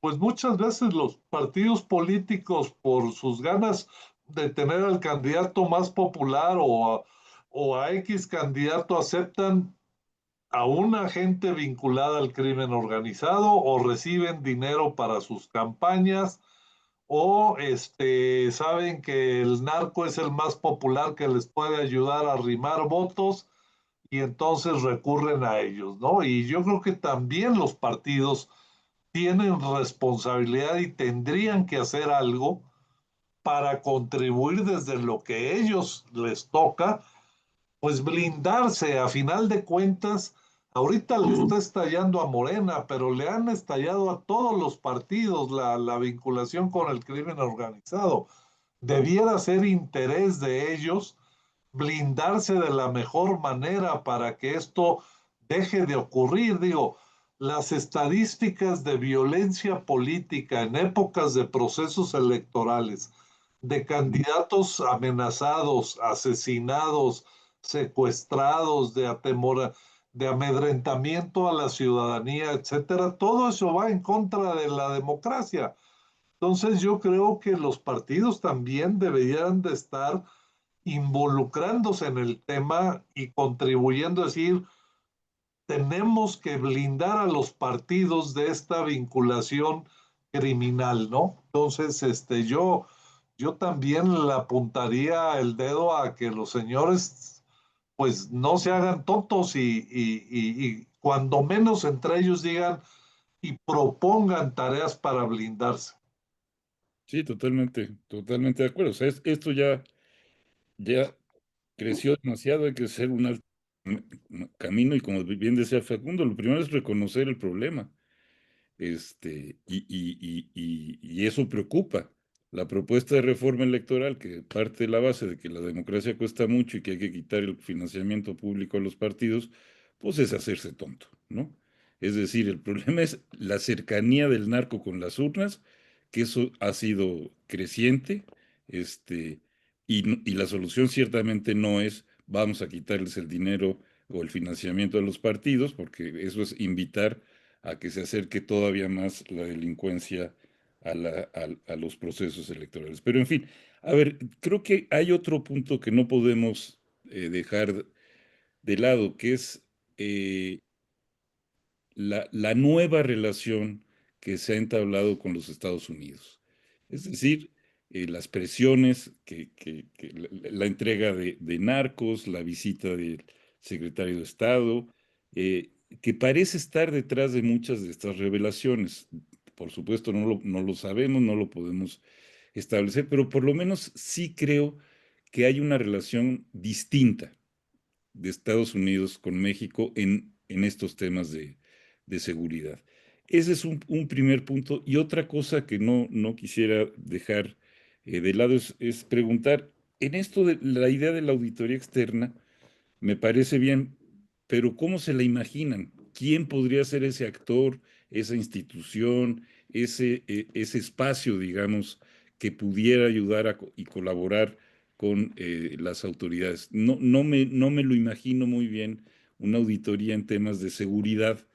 pues muchas veces los partidos políticos, por sus ganas de tener al candidato más popular o a X candidato, aceptan a una gente vinculada al crimen organizado o reciben dinero para sus campañas o saben que el narco es el más popular que les puede ayudar a arrimar votos y entonces recurren a ellos, ¿no? Y yo creo que también los partidos tienen responsabilidad y tendrían que hacer algo para contribuir desde lo que ellos les toca, pues blindarse. A final de cuentas, ahorita le está estallando a Morena, pero le han estallado a todos los partidos la vinculación con el crimen organizado. Debiera ser interés de ellos blindarse de la mejor manera para que esto deje de ocurrir. Digo, las estadísticas de violencia política en épocas de procesos electorales, de candidatos amenazados, asesinados, secuestrados, de amedrentamiento a la ciudadanía, etcétera, todo eso va en contra de la democracia. Entonces yo creo que los partidos también deberían de estar involucrándose en el tema y contribuyendo a decir, tenemos que blindar a los partidos de esta vinculación criminal, ¿no? Entonces, yo también le apuntaría el dedo a que los señores, pues, no se hagan tontos y cuando menos entre ellos digan y propongan tareas para blindarse. Sí, totalmente, totalmente de acuerdo. O sea, esto ya creció demasiado, hay que hacer un alto camino y como bien decía Facundo, lo primero es reconocer el problema. Y eso preocupa. La propuesta de reforma electoral, que parte de la base de que la democracia cuesta mucho y que hay que quitar el financiamiento público a los partidos, pues es hacerse tonto, ¿no? Es decir, el problema es la cercanía del narco con las urnas, que eso ha sido creciente, y la solución ciertamente no es vamos a quitarles el dinero o el financiamiento a los partidos, porque eso es invitar a que se acerque todavía más la delincuencia a los procesos electorales. Pero en fin, a ver, creo que hay otro punto que no podemos dejar de lado, que es la nueva relación que se ha entablado con los Estados Unidos. Es decir, las presiones, la entrega de narcos, la visita del secretario de Estado, que parece estar detrás de muchas de estas revelaciones. Por supuesto, no lo sabemos, no lo podemos establecer, pero por lo menos sí creo que hay una relación distinta de Estados Unidos con México en estos temas de seguridad. Ese es un primer punto. Y otra cosa que no quisiera dejar de lado es preguntar, en esto de la idea de la auditoría externa, me parece bien, pero ¿cómo se la imaginan? ¿Quién podría ser ese actor, esa institución, ese espacio, digamos, que pudiera ayudar y colaborar con las autoridades? No me lo imagino muy bien una auditoría en temas de seguridad,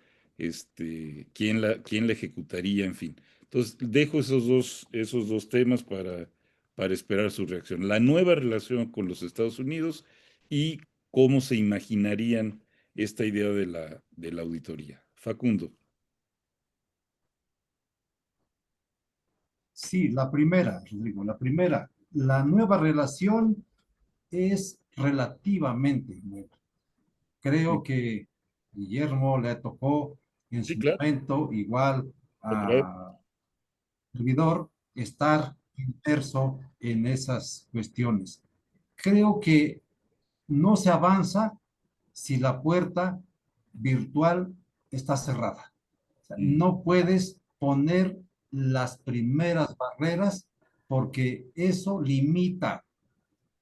quién la ejecutaría, en fin. Entonces, dejo esos dos temas para esperar su reacción. La nueva relación con los Estados Unidos y cómo se imaginarían esta idea de la auditoría. Facundo. Sí, la primera, Rodrigo, la primera. La nueva relación es relativamente nueva. Sí, Creo que Guillermo le tocó en sí, su claro, momento, igual otra vez. a servidor, estar inmerso en esas cuestiones. Creo que no se avanza si la puerta virtual está cerrada. O sea, no puedes poner las primeras barreras porque eso limita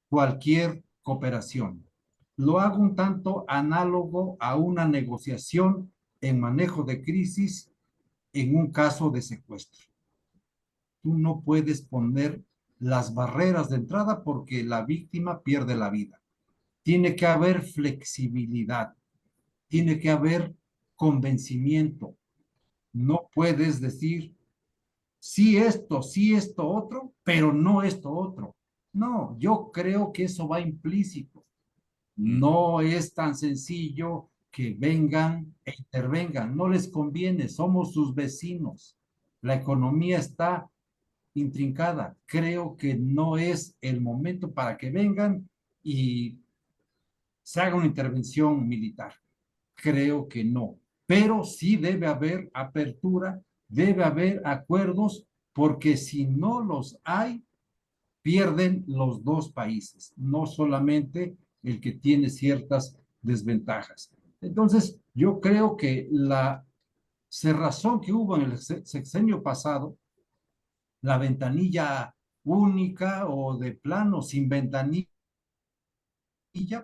cualquier cooperación. Lo hago un tanto análogo a una negociación en manejo de crisis en un caso de secuestro. Tú no puedes poner las barreras de entrada porque la víctima pierde la vida. Tiene que haber flexibilidad, tiene que haber convencimiento. No puedes decir sí esto otro, pero no esto otro. No, yo creo que eso va implícito. No es tan sencillo que vengan e intervengan. No les conviene, somos sus vecinos. La economía está intrincada. Creo que no es el momento para que vengan y se haga una intervención militar. Creo que no. Pero sí debe haber apertura, debe haber acuerdos, porque si no los hay, pierden los dos países, no solamente el que tiene ciertas desventajas. Entonces, yo creo que la cerrazón que hubo en el sexenio pasado, la ventanilla única o de plano sin ventanilla,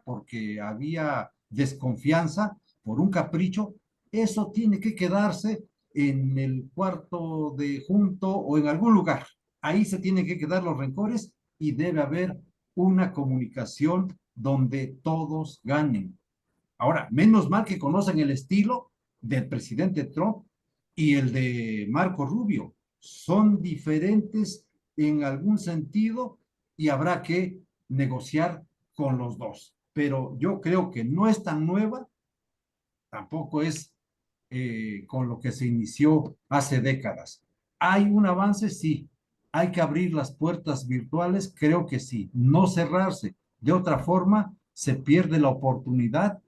porque había desconfianza por un capricho, eso tiene que quedarse en el cuarto de junto o en algún lugar. Ahí se tienen que quedar los rencores y debe haber una comunicación donde todos ganen. Ahora, menos mal que conocen el estilo del presidente Trump y el de Marco Rubio. Son diferentes en algún sentido y habrá que negociar con los dos. Pero yo creo que no es tan nueva, tampoco es con lo que se inició hace décadas. ¿Hay un avance? Sí. ¿Hay que abrir las puertas virtuales? Creo que sí. No cerrarse. De otra forma, se pierde la oportunidad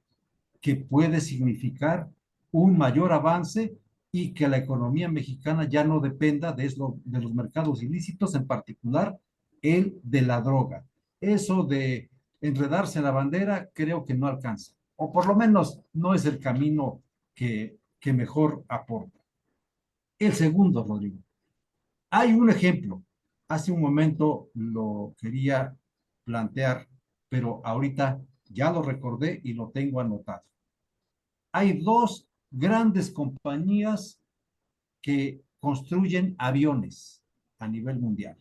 que puede significar un mayor avance y que la economía mexicana ya no dependa de los mercados ilícitos, en particular el de la droga. Eso de enredarse en la bandera creo que no alcanza, o por lo menos no es el camino que mejor aporta. El segundo, Rodrigo. Hay un ejemplo. Hace un momento lo quería plantear, pero ahorita ya lo recordé y lo tengo anotado. Hay dos grandes compañías que construyen aviones a nivel mundial,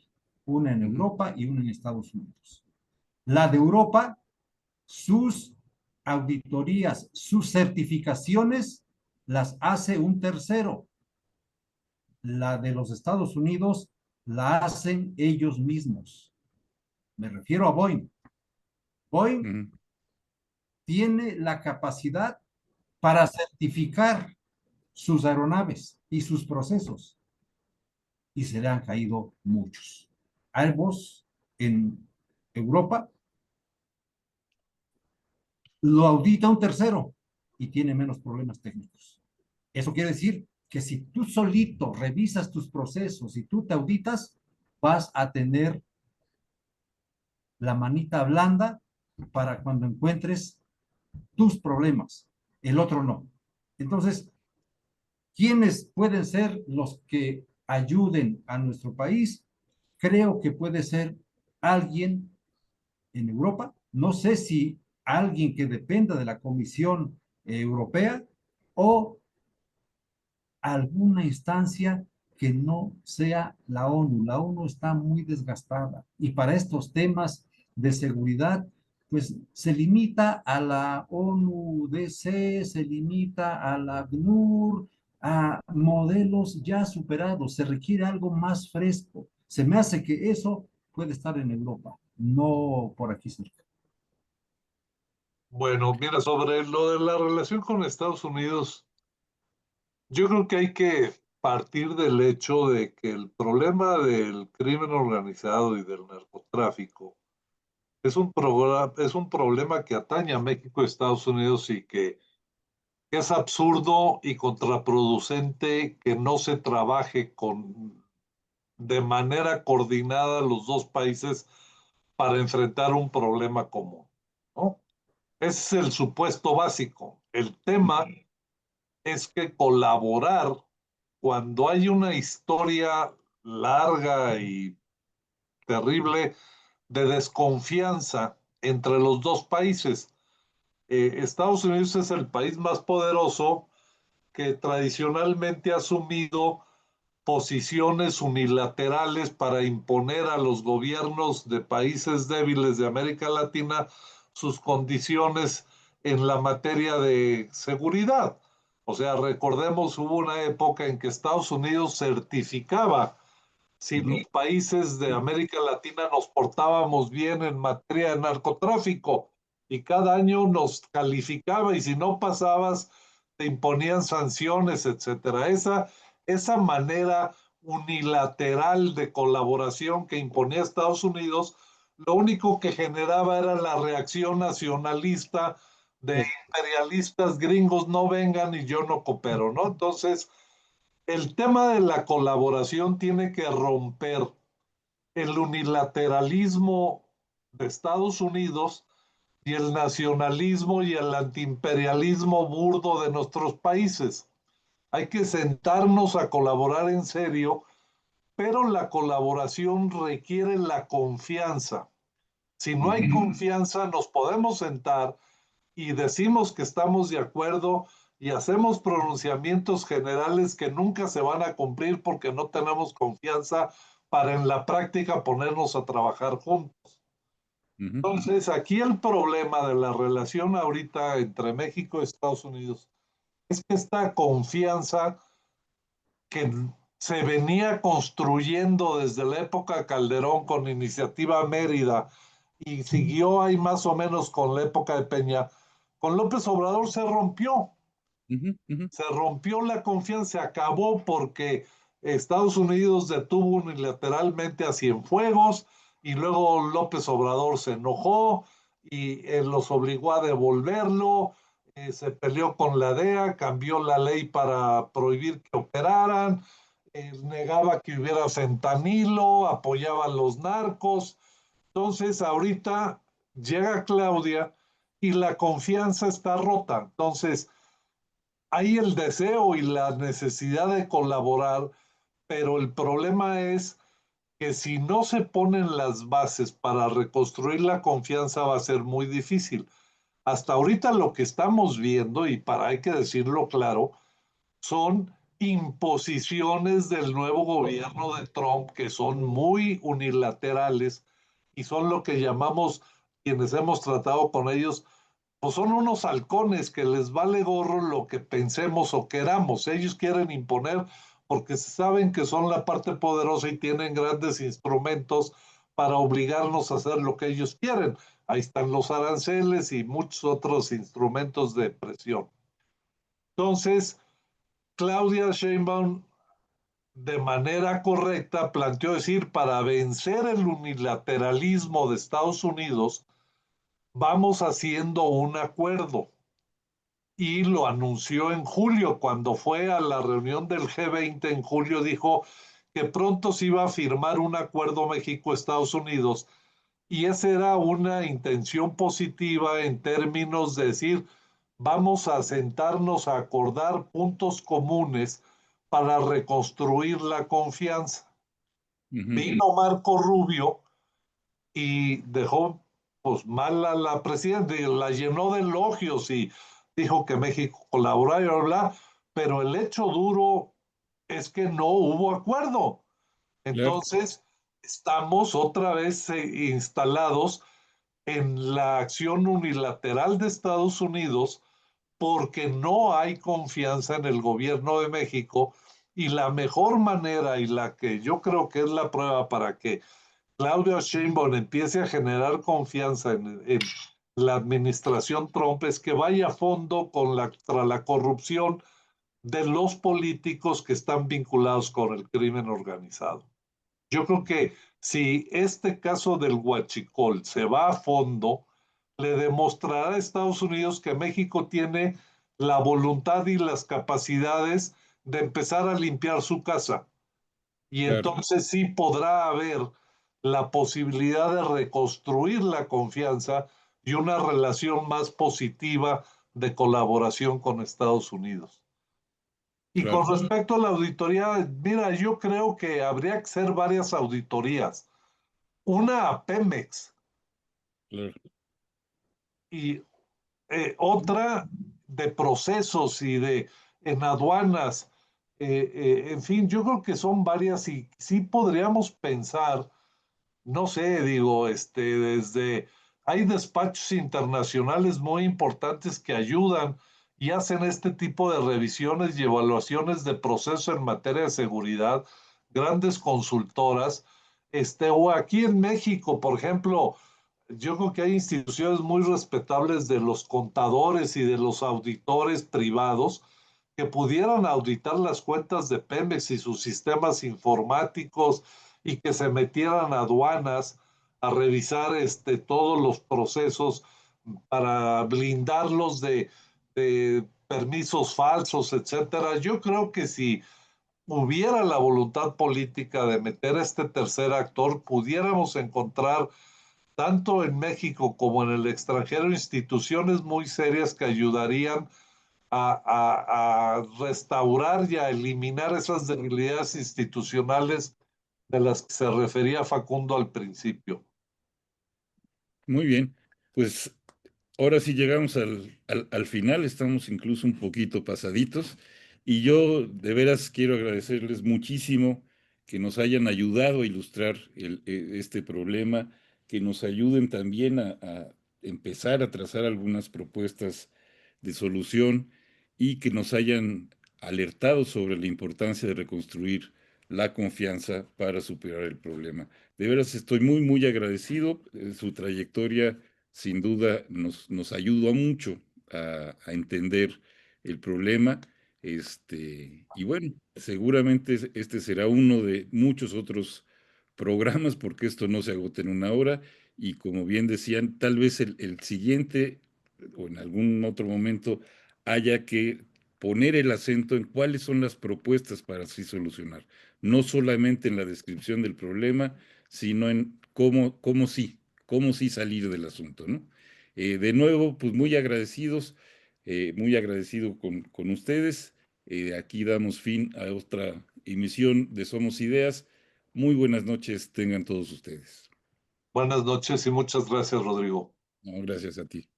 una en Europa y una en Estados Unidos. La de Europa, sus auditorías, sus certificaciones las hace un tercero. La de los Estados Unidos la hacen ellos mismos. Me refiero a Boeing. Boeing tiene la capacidad para certificar sus aeronaves y sus procesos, y se le han caído muchos. Airbus en Europa lo audita un tercero y tiene menos problemas técnicos. Eso quiere decir que si tú solito revisas tus procesos y tú te auditas, vas a tener la manita blanda para cuando encuentres tus problemas, el otro no. Entonces, ¿quiénes pueden ser los que ayuden a nuestro país? Creo que puede ser alguien en Europa, no sé si alguien que dependa de la Comisión Europea o alguna instancia que no sea la ONU. La ONU está muy desgastada y para estos temas de seguridad, pues se limita a la ONU-DC, se limita a la ACNUR, a modelos ya superados. Se requiere algo más fresco. Se me hace que eso puede estar en Europa, no por aquí cerca. Bueno, mira, sobre lo de la relación con Estados Unidos, yo creo que hay que partir del hecho de que el problema del crimen organizado y del narcotráfico es un problema que atañe a México y Estados Unidos y que es absurdo y contraproducente que no se trabaje con de manera coordinada los dos países para enfrentar un problema común, ¿no? Ese es el supuesto básico. El tema es que colaborar cuando hay una historia larga y terrible de desconfianza entre los dos países. Estados Unidos es el país más poderoso que tradicionalmente ha asumido posiciones unilaterales para imponer a los gobiernos de países débiles de América Latina sus condiciones en la materia de seguridad. O sea, recordemos, hubo una época en que Estados Unidos certificaba si los países de América Latina nos portábamos bien en materia de narcotráfico y cada año nos calificaba y si no pasabas te imponían sanciones, etcétera. Esa manera unilateral de colaboración que imponía Estados Unidos, lo único que generaba era la reacción nacionalista de imperialistas gringos, no vengan y yo no coopero, ¿no? Entonces, el tema de la colaboración tiene que romper el unilateralismo de Estados Unidos y el nacionalismo y el antiimperialismo burdo de nuestros países. Hay que sentarnos a colaborar en serio, pero la colaboración requiere la confianza. Si no hay confianza, nos podemos sentar y decimos que estamos de acuerdo y hacemos pronunciamientos generales que nunca se van a cumplir porque no tenemos confianza para en la práctica ponernos a trabajar juntos. Entonces, aquí el problema de la relación ahorita entre México y Estados Unidos es que esta confianza que se venía construyendo desde la época Calderón con Iniciativa Mérida y siguió ahí más o menos con la época de Peña, con López Obrador se rompió. Se rompió la confianza, se acabó porque Estados Unidos detuvo unilateralmente a Cienfuegos y luego López Obrador se enojó y los obligó a devolverlo, se peleó con la DEA, cambió la ley para prohibir que operaran, negaba que hubiera fentanilo, apoyaba a los narcos. Entonces ahorita llega Claudia y la confianza está rota. Entonces hay el deseo y la necesidad de colaborar, pero el problema es que si no se ponen las bases para reconstruir la confianza va a ser muy difícil. Hasta ahorita lo que estamos viendo, y para hay que decirlo claro, son imposiciones del nuevo gobierno de Trump que son muy unilaterales y son lo que llamamos, quienes hemos tratado con ellos, pues son unos halcones que les vale gorro lo que pensemos o queramos. Ellos quieren imponer porque saben que son la parte poderosa y tienen grandes instrumentos para obligarnos a hacer lo que ellos quieren. Ahí están los aranceles y muchos otros instrumentos de presión. Entonces, Claudia Sheinbaum, de manera correcta, planteó decir, para vencer el unilateralismo de Estados Unidos, vamos haciendo un acuerdo. Y lo anunció en julio, cuando fue a la reunión del G20 en julio, dijo que pronto se iba a firmar un acuerdo México-Estados Unidos. Y esa era una intención positiva en términos de decir, vamos a sentarnos a acordar puntos comunes para reconstruir la confianza. Vino Marco Rubio y dejó pues mal a la presidenta, la llenó de elogios y dijo que México colaboraba y bla, bla, pero el hecho duro es que no hubo acuerdo. Entonces, estamos otra vez instalados en la acción unilateral de Estados Unidos porque no hay confianza en el gobierno de México y la mejor manera y la que yo creo que es la prueba para que Claudia Sheinbaum empiece a generar confianza en la administración Trump es que vaya a fondo contra la corrupción de los políticos que están vinculados con el crimen organizado. Yo creo que si este caso del huachicol se va a fondo, le demostrará a Estados Unidos que México tiene la voluntad y las capacidades de empezar a limpiar su casa. y Claro, entonces sí podrá haber la posibilidad de reconstruir la confianza y una relación más positiva de colaboración con Estados Unidos. Y con claro, respecto a la auditoría, mira, yo creo que habría que hacer varias auditorías. Una a Pemex claro. y otra de procesos y de en aduanas. En fin, yo creo que son varias y sí podríamos pensar, no sé, digo, desde, hay despachos internacionales muy importantes que ayudan y hacen este tipo de revisiones y evaluaciones de proceso en materia de seguridad, grandes consultoras, o aquí en México, por ejemplo, yo creo que hay instituciones muy respetables de los contadores y de los auditores privados que pudieran auditar las cuentas de Pemex y sus sistemas informáticos y que se metieran a aduanas a revisar todos los procesos para blindarlos de permisos falsos, etcétera. Yo creo que si hubiera la voluntad política de meter a este tercer actor, pudiéramos encontrar tanto en México como en el extranjero instituciones muy serias que ayudarían a restaurar y a eliminar esas debilidades institucionales de las que se refería Facundo al principio. Muy bien. Pues ahora sí llegamos al final, estamos incluso un poquito pasaditos, y yo de veras quiero agradecerles muchísimo que nos hayan ayudado a ilustrar este problema, que nos ayuden también a empezar a trazar algunas propuestas de solución y que nos hayan alertado sobre la importancia de reconstruir la confianza para superar el problema. De veras estoy muy, muy agradecido. Su trayectoria sin duda nos ayudó mucho a entender el problema. Y bueno, seguramente este será uno de muchos otros programas porque esto no se agota en una hora y como bien decían, tal vez el siguiente o en algún otro momento haya que poner el acento en cuáles son las propuestas para así solucionar, no solamente en la descripción del problema, sino en cómo sí salir del asunto, ¿no? De nuevo, pues muy agradecido con ustedes. Aquí damos fin a otra emisión de Somos Ideas. Muy buenas noches tengan todos ustedes. Buenas noches y muchas gracias, Rodrigo. No, gracias a ti.